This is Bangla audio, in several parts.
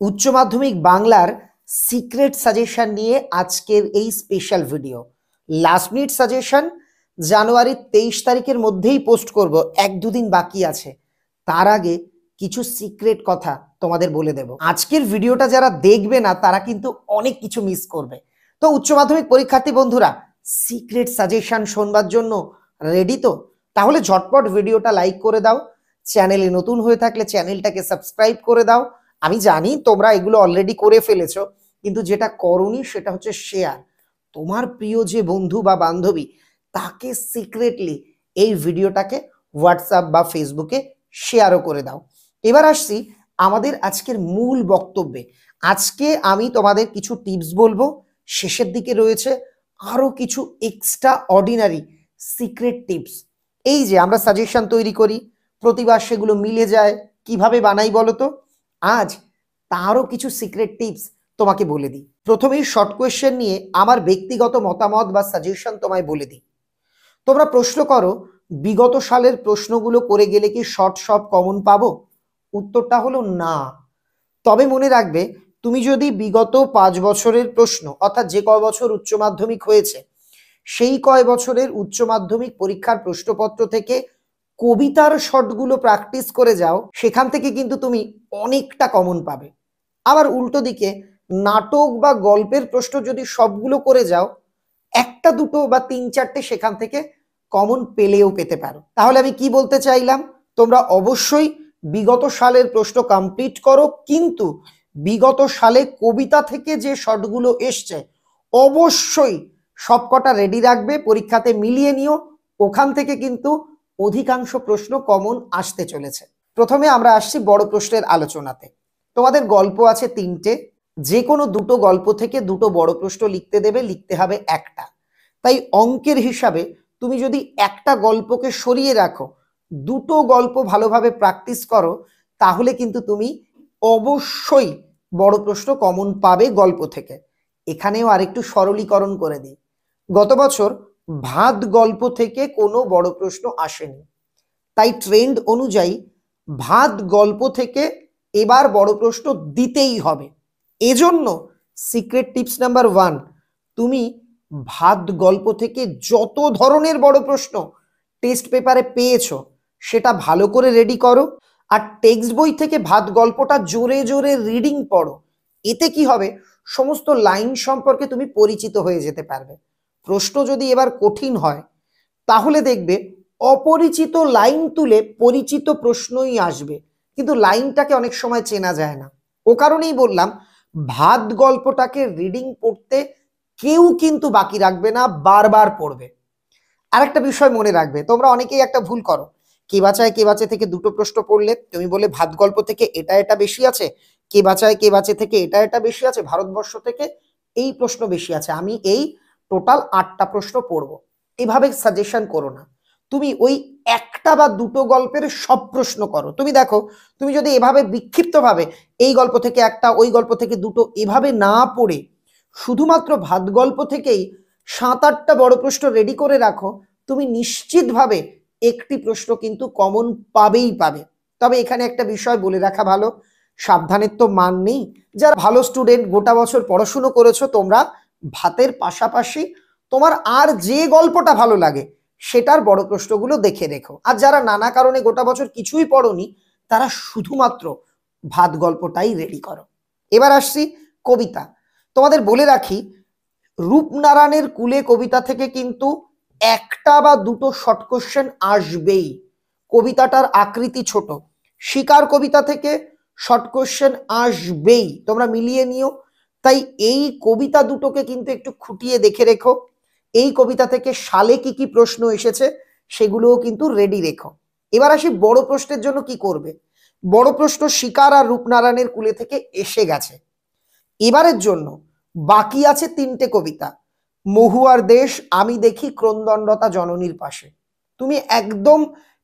উচ্চ মাধ্যমিক বাংলার সিক্রেট সাজেশন নিয়ে আজকের এই special video. Last minute suggestion জানুয়ারির 23 তারিখের মধ্যেই পোস্ট করব, 1-2 দিন বাকি আছে। তার আগে কিছু সিক্রেট কথা তোমাদের বলে দেব। আজকের ভিডিওটা যারা দেখবে না তারা কিন্তু অনেক কিছু মিস করবে। তো উচ্চ মাধ্যমিক পরীক্ষার্থী বন্ধুরা, সিক্রেট সাজেশন শোনবার জন্য রেডি তো? তাহলে ঝটপট ভিডিওটা লাইক করে দাও, চ্যানেলে নতুন হয়ে থাকলে চ্যানেলটাকে সাবস্ক্রাইব করে দাও। আমি জানি তোমরা এগুলো অলরেডি করে ফেলেছো, কিন্তু যেটা করোনি সেটা হচ্ছে শেয়ার। তোমার প্রিয় যে বন্ধু বা বান্ধবী, তাকে সিক্রেটলি এই ভিডিওটাকে হোয়াটসঅ্যাপ বা ফেসবুকে শেয়ারও করে দাও। এবার আসছি আমাদের আজকের মূল বক্তব্যে। আজকে আমি তোমাদের কিছু টিপস বলবো, শেষের দিকে রয়েছে আরো কিছু এক্সট্রা অর্ডিনারি সিক্রেট টিপস। এই যে আমরা সাজেশন তৈরি করি, প্রতিবার সেগুলো মিলে যায়, কিভাবে বানাই বলো তো? আজ তারও কিছু সিক্রেট টিপস তোমাকে বলে দিই। প্রথমেই শর্ট কোয়েশ্চেন নিয়ে আমার ব্যক্তিগত মতামত বা সাজেশন তোমায় বলে দিই। তোমরা প্রশ্ন করো, বিগত সালের প্রশ্নগুলো করে গেলে কি শর্ট সব কমন পাবো? উত্তরটা হলো না। তবে মনে রাখবে, তুমি যদি বিগত 5 বছরের প্রশ্ন, অর্থাৎ যে কয় বছর উচ্চ মাধ্যমিক হয়েছে সেই কয় বছরের উচ্চ মাধ্যমিক পরীক্ষার প্রশ্নপত্র থেকে কবিতার শর্টগুলো প্র্যাকটিস করে যাও, সেখান থেকে কিন্তু তুমি অনেকটা কমন পাবে। আবার উল্টো দিকে নাটক বা গল্পের প্রশ্ন যদি সবগুলো করে যাও, একটা দুটো বা 3-4টে সেখান থেকে কমন পেলেও পেতে পারো। তাহলে আমি কি বলতে চাইলাম, তোমরা অবশ্যই বিগত সালের প্রশ্ন কমপ্লিট করো, কিন্তু বিগত সালে কবিতা থেকে যে শর্টগুলো এসছে অবশ্যই সবকটা রেডি রাখবে, পরীক্ষাতে মিলিয়ে নিও। ওখান থেকে কিন্তু অধিকাংশ প্রশ্ন কমন আসতে চলেছে। প্রথমে আমরা আসছি বড় প্রশ্নের আলোচনাতে। তোমাদের গল্প আছে 3টে, যে কোনো দুটো গল্প থেকে দুটো বড় প্রশ্ন লিখতে দেবে, লিখতে হবে একটা। তাই অঙ্কের হিসাবে তুমি যদি একটা গল্পকে সরিয়ে রাখো, দুটো গল্প ভালোভাবে প্র্যাকটিস করো, তাহলে কিন্তু তুমি অবশ্যই বড় প্রশ্ন কমন পাবে গল্প থেকে। এখানেও আরেকটু সরলীকরণ করে দিই, গত বছর ভাত গল্প থেকে কোনো বড় প্রশ্ন আসেনি, তাই ট্রেন্ড অনুযায়ী ভাত গল্প থেকে এবার বড় প্রশ্ন দিতেই হবে। এজন্য সিক্রেট টিপস নাম্বার 1, তুমি ভাত গল্প থেকে যত ধরনের বড় প্রশ্ন টেস্ট পেপারে পেয়েছো সেটা ভালো করে রেডি করো, আর টেক্সট বই থেকে ভাত গল্পটা জোরে জোরে রিডিং পড়ো। এতে কি হবে, সমস্ত লাইন সম্পর্কে তুমি পরিচিত হয়ে যেতে পারবে। প্রশ্ন যদি এবার কঠিন হয়, তাহলে দেখবে অপরিচিত লাইন তুলে পরিচিত প্রশ্নই আসবে, কিন্তু লাইনটাকে অনেক সময় চেনা যায় না। ও কারণেই বললাম, ভাত গল্পটাকে রিডিং পড়তে কেউ কিন্তু বাকি রাখবে না, বারবার পড়বে। আরেকটা বিষয় মনে রাখবে, তোমরা অনেকেই একটা ভুল করো, কে বাঁচায় থেকে দুটো প্রশ্ন পড়লে তুমি বলে ভাত গল্প থেকে এটা এটা বেশি আছে, কে বাঁচে থেকে এটা এটা বেশি আছে, ভারতবর্ষ থেকে এই প্রশ্ন বেশি আছে, আমি এই টোটাল 8টা প্রশ্ন পড়বো। এভাবে সাজেশন করো না, তুমি ওই একটা বা দুটো গল্পের সব প্রশ্ন করো। তুমি দেখো, তুমি যদি এভাবে বিক্ষিপ্তভাবে এই গল্প থেকে একটা, ওই গল্প থেকে দুটো, এভাবে না পড়ে শুধুমাত্র ভাত গল্প থেকেই 7-8টা বড় প্রশ্ন রেডি করে রাখো, তুমি নিশ্চিতভাবে একটি প্রশ্ন কিন্তু কমন পাবেই পাবে। তবে এখানে একটা বিষয় বলে রাখা ভালো, সাবধানের তো মান নেই। যারা ভালো স্টুডেন্ট, গোটা বছর পড়াশুনো করেছো, তোমরা ভাতের পাশাপাশি তোমার আর যে গল্পটা ভালো লাগে সেটার বড় প্রশ্নগুলো দেখে রেখো। আর যারা নানা কারণে গোটা বছর কিছুই পড়োনি, তারা শুধুমাত্র ভাত গল্পটাই রেডি করো। এবার আসছি কবিতা। তোমাদের বলে রাখি, রূপনারায়ণের কুলে কবিতা থেকে কিন্তু একটা বা দুটো শর্ট কোশ্চেন আসবেই। কবিতাটার আকৃতি ছোট, শিকার কবিতা থেকে শর্ট কোশ্চেন আসবেই, তোমরা মিলিয়ে নিও। তাই এই কবিতা দুটোকে কিন্তু একটু খুঁটিয়ে দেখে রেখো। এই কবিতা থেকে সালে কি কি প্রশ্ন এসেছে সেগুলোও কিন্তু রেডি রেখো। এবার আসি বড় প্রশ্নের জন্য কি করবে। বড় প্রশ্ন শিকার আর রূপনারায়ণের কুলে থেকে এসে গেছে, এবারের জন্য বাকি আছে 3টে কবিতা, মহুয়ার দেশ, আমি দেখি, ক্রন্দণ্ডতা জননীর পাশে। তুমি একদম,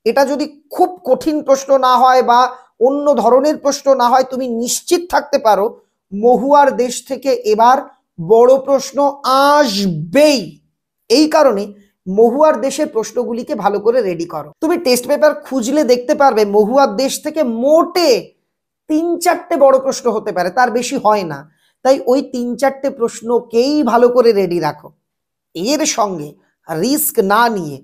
এটা যদি খুব কঠিন প্রশ্ন না হয় বা অন্য ধরনের প্রশ্ন না হয়, তুমি নিশ্চিত থাকতে পারো মহুয়ার দেশ থেকে এবার বড় প্রশ্ন আসবেই। এই কারণে মহুয়ার দেশের প্রশ্নগুলিকে ভালো করে রেডি করো। তুমি টেস্ট পেপার খুঁজলে দেখতে পারবে মহুয়ার দেশ থেকে মোটে 3-4টে বড় প্রশ্ন হতে পারে, তার বেশি হয় না। তাই ওই 3-4টে প্রশ্নকেই ভালো করে রেডি রাখো। এর সঙ্গে রিস্ক না নিয়ে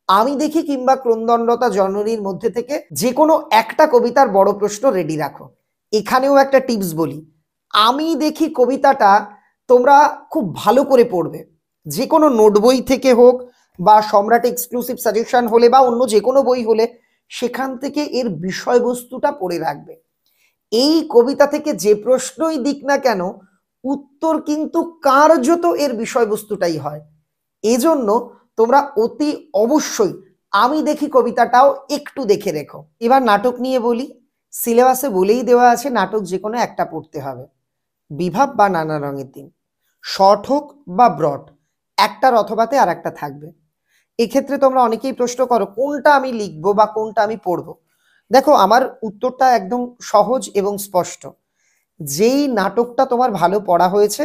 আমি দেখি কিংবা ক্রন্দনরতা জননীর মধ্যে থেকে যে কোনো একটা কবিতার বড় প্রশ্ন রেডি রাখো। এখানেও একটা টিপস বলি, আমি দেখি কবিতাটা তোমরা খুব ভালো করে পড়বে, যে কোনো নোট বই থেকে হোক বা সম্রাট এক্সক্লুসিভ সাজেশন হলে বা অন্য যে কোনো বই হলে সেখান থেকে এর বিষয়বস্তুটা পড়ে রাখবে। এই কবিতা থেকে যে প্রশ্নই দিক না কেন উত্তর কিন্তু কার্যত এর বিষয়বস্তুটাই হয়। এজন্য তোমরা অতি অবশ্যই আমি দেখি কবিতাটাও একটু দেখে রেখো। এবার নাটক নিয়ে বলি, সিলেবাসে বলেই দেওয়া আছে নাটক যে কোনো একটা পড়তে হবে। বিভাব বা নানা রঙের দিন, শর্ট হোক বা ব্রড, একটার অথবাতে আর একটা থাকবে। এক্ষেত্রে তোমরা অনেকেই প্রশ্ন করো কোনটা আমি লিখবো বা কোনটা আমি পড়বো। দেখো, আমার উত্তরটা একদম সহজ এবং স্পষ্ট। যেই নাটকটা তোমার ভালো পড়া হয়েছে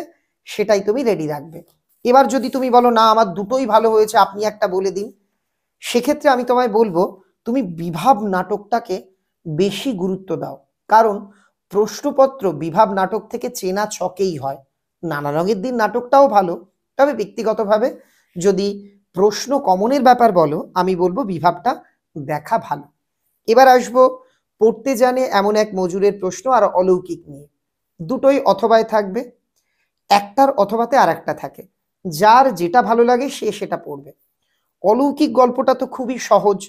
সেটাই তুমি রেডি রাখবে। এবার যদি তুমি বলো না আমার দুটোই ভালো হয়েছে, আপনি একটা বলে দিন, সেক্ষেত্রে আমি তোমায় বলবো তুমি বিভাব নাটকটাকে বেশি গুরুত্ব দাও। কারণ প্রশ্নপত্র বিভাব নাটক থেকে চেনা ছকেই হয়। নানা রঙের দিন নাটকটাও ভালো, তবে ব্যক্তিগতভাবে যদি প্রশ্ন কমনের ব্যাপার বলো আমি বলবো বিভাবটা দেখা ভালো। এবার আসবো পড়তে জানে এমন এক মজুরের প্রশ্ন আর অলৌকিক নিয়ে। দুটোই অথবায় থাকবে, একটার অথবাতে আর একটা থাকে, যার যেটা ভালো লাগে সে সেটা পড়বে। অলৌকিক গল্পটা তো খুবই সহজ।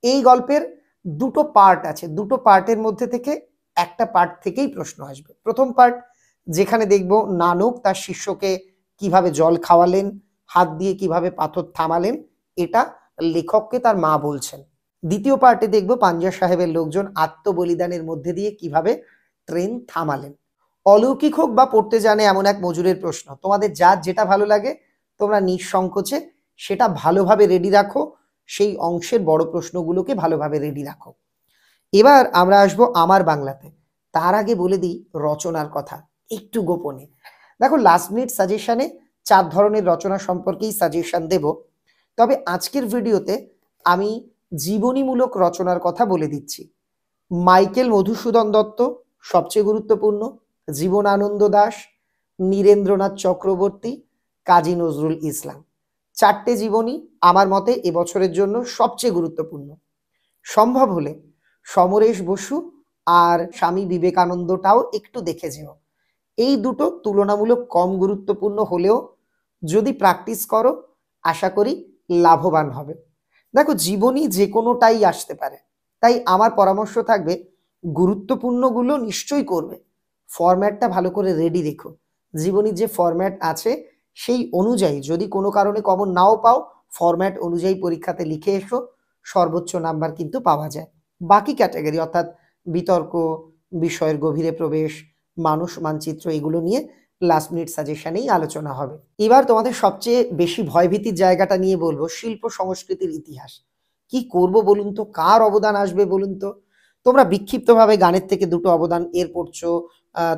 এই গল্পের দুটো পার্ট আছে, দুটো পার্টের মধ্যে থেকে একটা পার্ট থেকেই প্রশ্ন আসবে। প্রথম পার্ট যেখানে দেখবো নানক তার শিষ্যকে কিভাবে জল খাওয়ালেন, হাত দিয়ে কিভাবে পাথর থামালেন, এটা লেখককে তার মা বলছেন। দ্বিতীয় পার্টে দেখবো পাঞ্জা সাহেবের লোকজন আত্মবলিদানের মধ্যে দিয়ে কিভাবে ট্রেন থামালেন। অলৌকিক হোক বা পড়তে জানে এমন এক মজুরের প্রশ্ন, তোমাদের যার যেটা ভালো লাগে তোমরা নিঃসংকোচে সেটা ভালোভাবে রেডি রাখো, সেই অংশের বড় প্রশ্নগুলোকে ভালোভাবে রেডি রাখো। এবার আমরা আসবো আমার বাংলাতে। তার আগে বলে দিই রচনার কথা একটু গোপনে। দেখো, লাস্ট মিনিট সাজেশনে 4 ধরনের রচনা সম্পর্কেই সাজেশন দেব, তবে আজকের ভিডিওতে আমি জীবনীমূলক রচনার কথা বলে দিচ্ছি। মাইকেল মধুসূদন দত্ত সবচেয়ে গুরুত্বপূর্ণ, জীবনানন্দ দাশ, নীরেন্দ্রনাথ চক্রবর্তী, কাজী নজরুল ইসলাম। 4টে জীবনী আমার মতে এবছরের জন্য সবচেয়ে গুরুত্বপূর্ণ। সম্ভব হলে সমরেশ বসু আর স্বামী বিবেকানন্দটাও একটু দেখে যেও। এই দুটো তুলনামূলক কম গুরুত্বপূর্ণ হলেও যদি প্র্যাকটিস করো আশা করি লাভবান হবে। দেখো, জীবনী যে কোনোটাই আসতে পারে, তাই আমার পরামর্শ থাকবে গুরুত্বপূর্ণগুলো নিশ্চয়ই করবে, ফরম্যাটটা ভালো করে রেডি রেখো। জীবনীর যে ফরম্যাট আছে সেই অনুযায়ী যদি কোনো কারণে কমন নাও পাও, ফরম্যাট অনুযায়ী পরীক্ষাতে লিখে এসো, সর্বোচ্চ নাম্বার কিন্তু পাওয়া যায়। বাকি ক্যাটাগরি অর্থাৎ বিতর্ক, বিষয়ের গভীরে প্রবেশ, মানুষ মানচিত্র, এগুলো নিয়ে লাস্ট মিনিট সাজেশনেই আলোচনা হবে। এবার তোমাদের সবচেয়ে বেশি ভয়ভীতির জায়গাটা নিয়ে বলবো, শিল্প সংস্কৃতির ইতিহাস। কি করব বলুন তো, কার অবদান আসবে বলুন তো? তোমরা বিক্ষিপ্তভাবে গানের থেকে দুটো অবদান এর পড়ছো,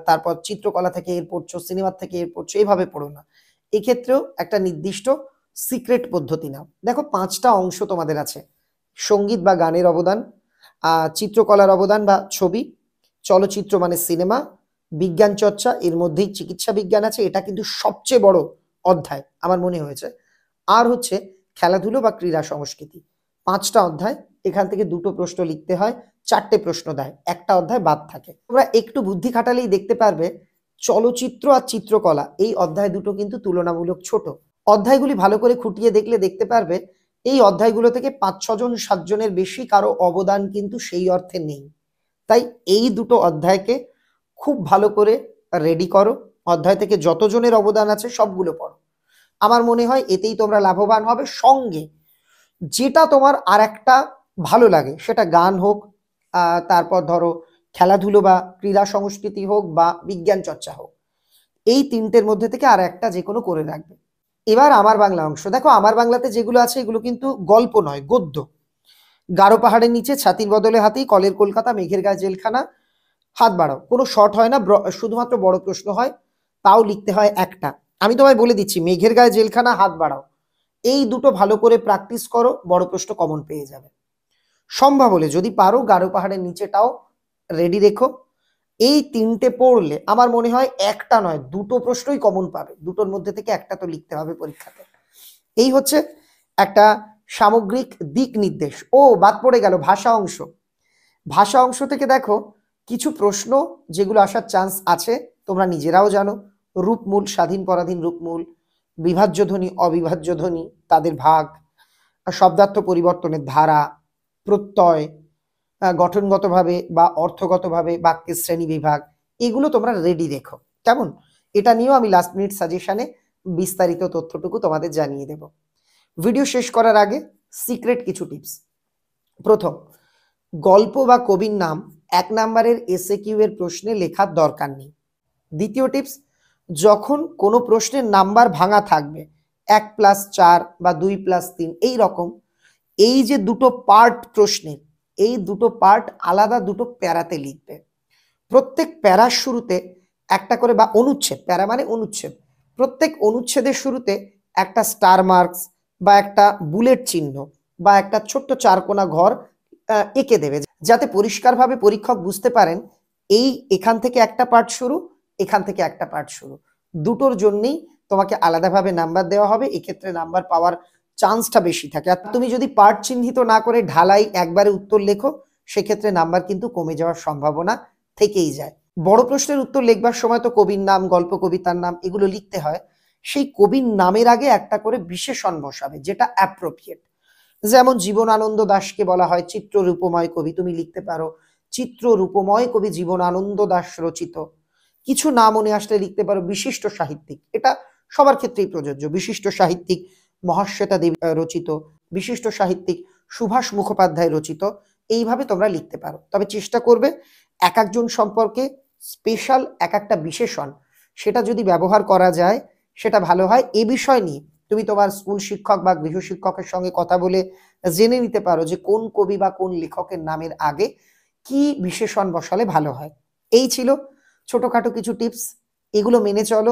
তারপর চিত্রকলা থেকে এর পড়ছো, সিনেমার থেকে এর পড়ছো, এইভাবে পড়ো না। এক্ষেত্রেও একটা নির্দিষ্ট সিক্রেট পদ্ধতি নাও। দেখো, 5টা অংশ তোমাদের আছে: সঙ্গীত বা গানের অবদান, চিত্রকলার অবদান বা ছবি, চলচ্চিত্র মানে সিনেমা, বিজ্ঞান চর্চা, এর মধ্যেই চিকিৎসা বিজ্ঞান আছে, এটা কিন্তু সবচেয়ে বড় অধ্যায় আমার মনে হয়েছে। আর হচ্ছে খেলাধুলো বা ক্রীড়া সংস্কৃতি। 5টা অধ্যায়, এখান থেকে দুটো প্রশ্ন লিখতে হয়, 4টে প্রশ্ন দেয়, একটা অধ্যায় বাদ থাকে। তোমরা একটু বুদ্ধি খাটালেই দেখতে পারবে চলচ্চিত্র আর চিত্রকলা এই অধ্যায় দুটো কিন্তু তুলনামূলক ছোট। অধ্যায়গুলি ভালো করে খুঁটিয়ে দেখলে দেখতে পারবে এই অধ্যায়গুলো থেকে 5-6 জন 7 জনের বেশি কারো অবদান কিন্তু সেই অর্থে নেই। তাই এই দুটো অধ্যায়কে খুব ভালো করে রেডি করো, অধ্যায় থেকে যত জনের অবদান আছে সবগুলো পড়ো। আমার মনে হয় এতেই তোমরা লাভবান হবে। সঙ্গে যেটা তোমার আর একটা ভালো লাগে, সেটা গান হোক, তারপর ধরো খেলাধুলো বা ক্রীড়া সংস্কৃতি হোক বা বিজ্ঞান চর্চা হোক, এই 3টের মধ্যে থেকে আর একটা যে কোনো করে রাখবে। এবার আমার বাংলা অংশ। দেখো, আমার বাংলাতে যেগুলো আছে এগুলো কিন্তু গল্প নয়, গদ্য। গারো পাহাড়ের নিচে, ছাতির বদলে হাতি, কলের কলকাতা, মেঘের গায়ে জেলখানা, হাত বাড়াও। কোনো শর্ট হয় না, শুধুমাত্র বড় প্রশ্ন হয়, তাও লিখতে হয় একটা। আমি তোমায় বলে দিচ্ছি, মেঘের গায়ে জেলখানা, হাত বাড়াও, এই দুটো ভালো করে প্র্যাকটিস করো, বড় প্রশ্ন কমন পেয়ে যাবে। সম্ভব হলে যদি পারো গারো পাহাড়ের নিচেটাও রেডি রেখো। এই তিনটে পড়লে আমার মনে হয় একটা নয় দুটো প্রশ্নই কমন পাবে, দুটোর মধ্যে থেকে একটা তো লিখতে হবে পরীক্ষাতে। এই হচ্ছে একটা সামগ্রিক দিক নির্দেশ। ও বাদ পড়ে গেল ভাষা অংশ। ভাষা অংশ থেকে দেখো কিছু প্রশ্ন যেগুলো আসার চান্স আছে, তোমরা নিজেরাও জানো। রূপমূল, স্বাধীন পরাধীন রূপমূল, বিভাজ্য ধ্বনি অবিভাজ্য ধ্বনি তাদের ভাগ, শব্দার্থ পরিবর্তনের ধারা, প্রত্যয়, গঠনগতভাবে বা অর্থগতভাবে বাক্যের শ্রেণী বিভাগ, এগুলো তোমরা রেডি রেখো কেমন। এটা নিয়েও আমি লাস্ট মিনিট সাজেশনে বিস্তারিত তথ্যটুকু তোমাদের জানিয়ে দেব। ভিডিও শেষ করার আগে সিক্রেট কিছু টিপস। প্রথম, গল্প বা কবির নাম 1 নম্বরের এসএকিউ এর প্রশ্নে লেখার দরকার নেই। দ্বিতীয় টিপস, যখন কোনো প্রশ্নের নাম্বার ভাঙা থাকবে 1+4 বা 2+3 এই রকম, এই যে দুটো পার্ট প্রশ্নের, এই দুটো পার্ট আলাদা দুটো প্যারাতে লিখবে। প্রত্যেক প্যারার শুরুতে একটা করে, বা অনুচ্ছেদ, প্যারা মানে অনুচ্ছেদ, প্রত্যেক অনুচ্ছেদের শুরুতে একটা স্টার মার্কস বা একটা বুলেট চিহ্ন বা একটা ছোট্ট চারকোনা ঘর এঁকে দেবে, যাতে পরিষ্কারভাবে পরীক্ষক বুঝতে পারেন এই এখান থেকে একটা পার্ট শুরু, এখান থেকে একটা পার্ট শুরু। দুটোর জন্যই তোমাকে আলাদাভাবে নাম্বার দেওয়া হবে, এক্ষেত্রে নাম্বার পাওয়ার চান্সটা বেশি থাকে। আর তুমি যদি পার্ট চিহ্নিত না করে ঢালাই একবারে উত্তর লেখো, সেক্ষেত্রে নাম্বার কিন্তু কমে যাওয়ার সম্ভাবনা থেকেই যায়। বড় প্রশ্নের উত্তর লিখবার সময় তো কবির নাম, গল্প, কবিতার নাম এগুলো লিখতে হয়। সেই কবির নামের আগে একটা করে বিশেষণ বসাবে, যেটা অ্যাপ্রোপ্রিয়েট। যেমন জীবনানন্দ দাশকে বলা হয় চিত্ররূপময় কবি, তুমি লিখতে পারো চিত্ররূপময় কবি জীবনানন্দ দাশ রচিত। কিছু না মনে আসলে লিখতে পারো বিশিষ্ট সাহিত্যিক, এটা সবার ক্ষেত্রেই প্রযোজ্য। বিশিষ্ট সাহিত্যিক মহাশ্বেতা দেবী রচিত, বিশিষ্ট সাহিত্যিক সুভাষ মুখোপাধ্যায় রচিত, এইভাবে তোমরা লিখতে পারো। তবে চেষ্টা করবে এক একজন সম্পর্কে স্পেশাল এক একটা বিশেষণ সেটা যদি ব্যবহার করা যায় সেটা ভালো হয়। এ বিষয় নিয়ে তুমি তোমার স্কুল শিক্ষক বা গৃহশিক্ষকের সঙ্গে কথা বলে জেনে নিতে পারো যে কোন কবি বা কোন লেখকের নামের আগে কি বিশেষণ বসালে ভালো হয়। এই ছিল ছোটখাটো কিছু টিপস, এগুলো মেনে চলো।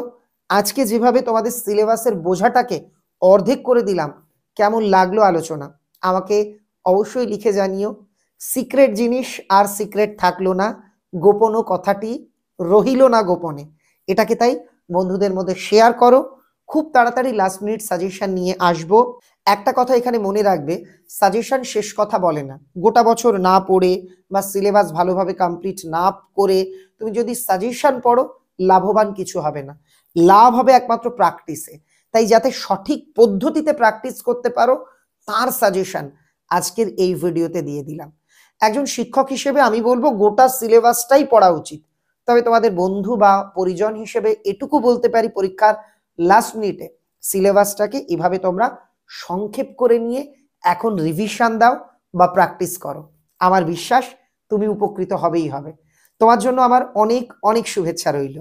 আজকে যেভাবে তোমাদের সিলেবাসের বোঝাটাকে অর্ধেক করে দিলাম, কেমন লাগলো আলোচনা আমাকে অবশ্যই লিখে জানিও। সিক্রেট জিনিস আর সিক্রেট থাকলো না, গোপনও কথাটি রহিল না গোপনে। এটাকে তাই বন্ধুদের মধ্যে শেয়ার করো। খুব তাড়াতাড়ি লাস্ট মিনিট সাজেশন নিয়ে আসবো। একটা কথা এখানে মনে রাখবে, সাজেশন শেষ কথা বলে না। গোটা বছর না পড়ে বা সিলেবাস ভালোভাবে কমপ্লিট না করে তুমি যদি সাজেশন পড়ো, লাভবান কিছু হবে না। লাভ হবে একমাত্র প্র্যাকটিসে। তাই যাতে সঠিক পদ্ধতিতে প্র্যাকটিস করতে পারো তার সাজেশন আজকের এই ভিডিওতে দিয়ে দিলাম। একজন শিক্ষক হিসেবে আমি বলবো গোটা সিলেবাসটাই পড়া উচিত। তবে তোমাদের বন্ধু বা পরিজন হিসেবে এটুকু বলতে পারি, পরীক্ষার লাস্ট মিনিটে সিলেবাসটাকে এভাবে তোমরা সংক্ষেপ করে নিয়ে এখন রিভিশন দাও বা প্র্যাকটিস করো। আমার বিশ্বাস তুমি উপকৃত হবেই হবে। তোমার জন্য আমার অনেক অনেক শুভেচ্ছা রইল।